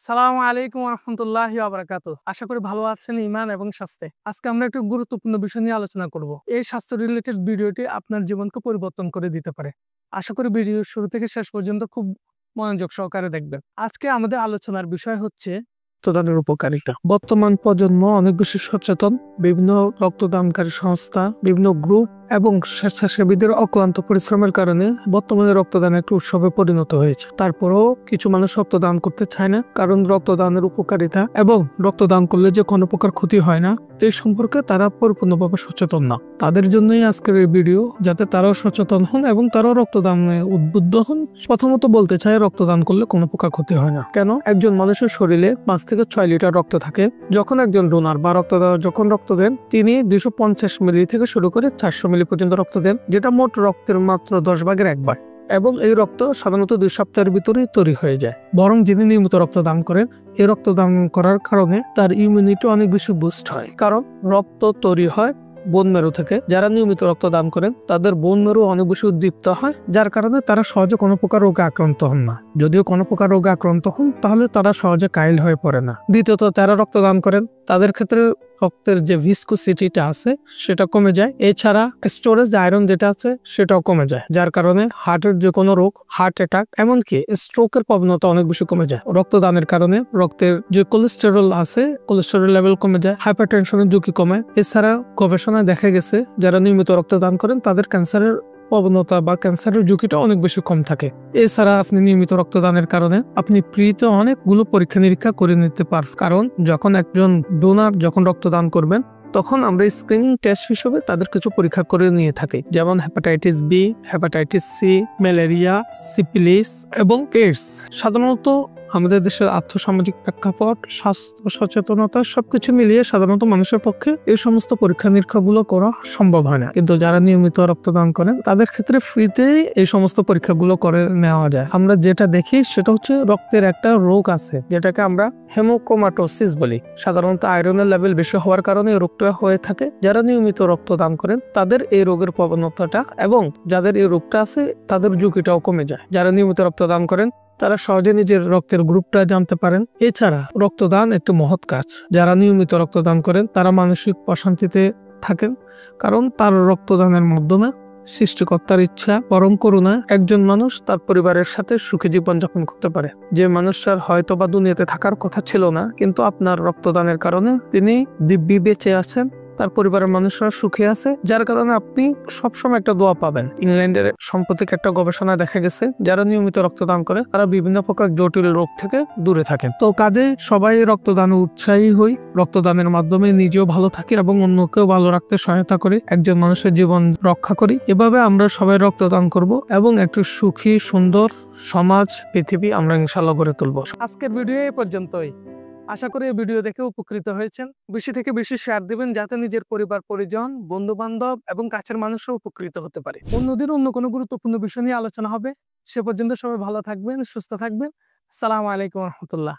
সালামু আলাইকুম ওয়া রাহমাতুল্লাহি ওয়া বারাকাতুহু। আশা করি ভালো আছেন ঈমান এবং স্বাস্থ্যে। আজকে আমরা একটু গুরুত্বপূর্ণ বিষয় নিয়ে আলোচনা করব। এই স্বাস্থ্য রিলেটেড ভিডিওটি আপনার জীবনকে পরিবর্তন করে দিতে পারে। আশা করি ভিডিওর শুরু থেকে শেষ পর্যন্ত খুব মনোযোগ সহকারে দেখবেন। আজকে আমাদের আলোচনার বিষয় হচ্ছে রক্তদানের উপকারিতা। বর্তমান প্রজন্ম অনেক বেশি সচেতন। বিভিন্ন রক্তদানকারী সংস্থা, বিভিন্ন গ্রুপ এবং স্বেচ্ছাসেবীদের অক্লান্ত পরিশ্রমের কারণে বর্তমানে রক্তদান একটা উৎসবে পরিণত হয়েছে। তারপরেও কিছু মানুষ রক্তদান করতে চায় না, কারণ রক্তদানের উপকারিতা এবং রক্তদান করলে যে কোনো প্রকার ক্ষতি হয় না এই সম্পর্কে তারা পরিপূর্ণভাবে সচেতন না। তাদের জন্যই আজকের এই ভিডিও, যাতে তারাও সচেতন হন এবং তারাও রক্তদানে উদ্বুদ্ধ হন। প্রথমত বলতে চাই, রক্তদান করলে কোনো প্রকার ক্ষতি হয় না। কেন? একজন মানুষের শরীরে 5 থেকে 6 লিটার রক্ত থাকে। যখন একজন ডোনার বা রক্তদাতা যখন রক্ত দেন, তিনি 250 মিলি থেকে শুরু করে 400 মিলি পর্যন্ত রক্ত দেন, যেটা মোট রক্তের মাত্র 10 ভাগের 1 ভাগ। এবং এই রক্ত সাধারণত 2 সপ্তাহের ভিতরেই তৈরি হয়ে যায়। বরং যিনি নিয়মিত রক্তদান করেন, এই রক্তদান করার কারণে তার ইমিউনিটি অনেক বেশি বুস্ট হয়। কারণ রক্ত তৈরি হয় বোন মেরু থেকে। যারা নিয়মিত রক্তদান করেন তাদের বোন মেরু অনেক বেশি উদ্দীপ্ত হয়, যার কারণে তারা সহজে কোনো প্রকার রোগে আক্রান্ত হন না। যদিও কোনো প্রকার রোগে আক্রান্ত হন, তাহলে তারা সহজে কাইল হয়ে পড়ে না। দ্বিতীয়ত, যারা রক্তদান করেন তাদের ক্ষেত্রে রক্তের যে ভিসকোসিটিটা আছে সেটা কমে যায়। এছাড়া স্টোরেজ আয়রন যেটা আছে সেটাও কমে যায়, যার কারণে হার্টের যে কোনো রোগ, হার্ট অ্যাটাক, এমনকি স্ট্রোকের প্রবণতা অনেক বেশি কমে যায়। রক্তদানের কারণে রক্তের যে কোলেস্টেরল আছে, কোলেস্টেরল লেভেল কমে যায়, হাইপারটেনশনের ঝুঁকি কমে। এছাড়া গবেষণায় দেখা গেছে যারা নিয়মিত রক্তদান করেন তাদের ক্যান্সারের প্রবণতা বা ক্যান্সারের ঝুঁকিটা অনেক বেশি কম থাকে। এছাড়া আপনি নিয়মিত রক্তদানের কারণে আপনি ফ্রিতে অনেকগুলো পরীক্ষা নিরীক্ষা করে নিতে পারেন। কারণ যখন একজন ডোনার যখন রক্তদান করবেন, তখন আমরা স্ক্রিনিং টেস্ট হিসেবে তাদের কিছু পরীক্ষা করে নিয়ে থাকি, যেমন hepatitis B, hepatitis C, malaria, syphilis এবং এইডস। সাধারণত আমাদের দেশের আর্থসামাজিক প্রেক্ষাপট, স্বাস্থ্য সচেতনতা সবকিছু মিলিয়ে সাধারণত মানুষের পক্ষে এই সমস্ত পরীক্ষা নিরীক্ষাগুলো করা সম্ভব হয় না। কিন্তু যারা নিয়মিত রক্তদান করেন তাদের ক্ষেত্রে ফ্রিতেই এই সমস্ত পরীক্ষাগুলো করে নেওয়া যায়। আমরা যেটা দেখি সেটা হচ্ছে রক্তের একটা রোগ আছে যেটাকে আমরা হেমোক্রোমাটোসিস বলি। সাধারণত আয়রনের লেভেল বেশি হওয়ার কারণে এই রোগটা হয়ে থাকে। যারা নিয়মিত রক্তদান করেন তাদের এই রোগের প্রবণতাটা এবং যাদের এই রোগটা আছে তাদের ঝুঁকিটাও কমে যায়। যারা নিয়মিত রক্তদান করেন তারা সহজে নিজের রক্তের গ্রুপটা জানতে পারেন। এছাড়া রক্তদান একটি মহৎ কাজ। যারা নিয়মিত রক্তদান করেন তারা মানসিক প্রশান্তিতে থাকেন, কারণ তার রক্তদানের মাধ্যমে সৃষ্টিকর্তার ইচ্ছা, পরম করুণা একজন মানুষ তার পরিবারের সাথে সুখী জীবনযাপন করতে পারে। যে মানুষটার হয়তো বা দুনিয়াতে থাকার কথা ছিল না, কিন্তু আপনার রক্তদানের কারণে তিনি দিব্যি বেঁচে আছেন, তার পরিবারের মানুষরা সুখী আছে, যার কারণে আপনি সবসময় একটা দোয়া পাবেন। ইংল্যান্ডের সাম্প্রতিক একটা গবেষণা দেখা গেছে যারা নিয়মিত রক্তদান করে তারা বিভিন্ন প্রকার জটিল রোগ থেকে দূরে থাকেন। তো কাজে সবাই রক্তদানে উৎসাহী হই, রক্তদানের মাধ্যমে নিজেও ভালো থাকি এবং অন্যকেও ভালো রাখতে সহায়তা করি, একজন মানুষের জীবন রক্ষা করি। এভাবে আমরা সবাই রক্তদান করব এবং একটু সুখী সুন্দর সমাজ, পৃথিবী আমরা ইনশাআল্লাহ গড়ে তুলব। আজকের ভিডিও এই পর্যন্তই। আশা করি এই ভিডিও দেখে উপকৃত হয়েছেন। বেশি থেকে বেশি শেয়ার দিবেন, যাতে নিজের পরিবার পরিজন, বন্ধু বান্ধব এবং কাছের মানুষও উপকৃত হতে পারে। অন্যদিন অন্য কোনো গুরুত্বপূর্ণ বিষয় নিয়ে আলোচনা হবে। সে পর্যন্ত সবাই ভালো থাকবেন, সুস্থ থাকবেন। আসসালামু আলাইকুম ওয়া রাহমাতুল্লাহ।